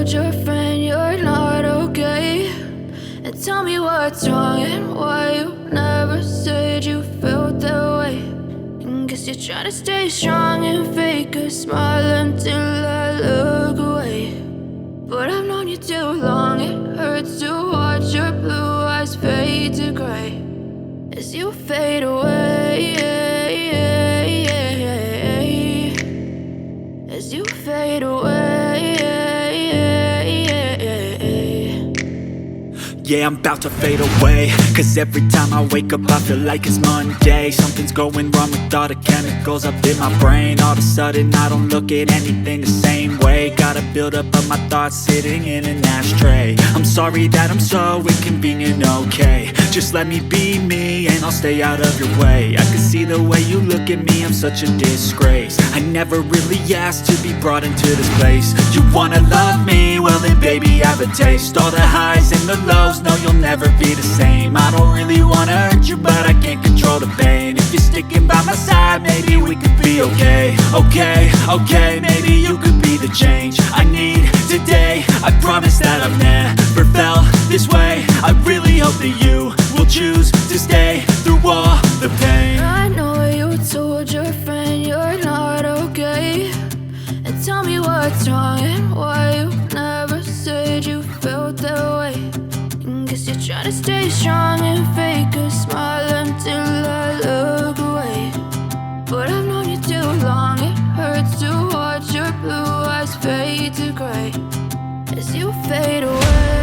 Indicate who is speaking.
Speaker 1: told your friend you're not okay? And tell me what's wrong and why you never said you felt that way. And guess you're trying to stay strong and fake a smile until I look away. But I've known you too long, it hurts to watch your blue eyes fade to gray as you fade away, as you fade away.
Speaker 2: Yeah, I'm about to fade away, cause every time I wake up I feel like it's Monday. Something's going wrong with all the chemicals up in my brain. All of a sudden I don't look at anything the same way. Got a build up of my thoughts sitting in an ashtray. I'm sorry that I'm so inconvenient, okay? Just let me be me and I'll stay out of your way. I can see the way you look at me, I'm such a disgrace. I never really asked to be brought into this place. You wanna love me? Well then baby, have a taste. All the highs and the lows, no, you'll never be the same. I don't really wanna hurt you, but I can't control the pain. If you're sticking by my side, maybe we could be okay. Okay, maybe you could be the change I need today. I promise that I've never felt this way. I really hope that you will choose to stay through all the pain.
Speaker 1: I know you told your friend you're not okay. And tell me what's wrong and why you never said you felt that way. And guess you're trying to stay strong and fake a smile until I look away. But I've known you too long, it hurts to watch your blue eyes fade to gray as you fade away.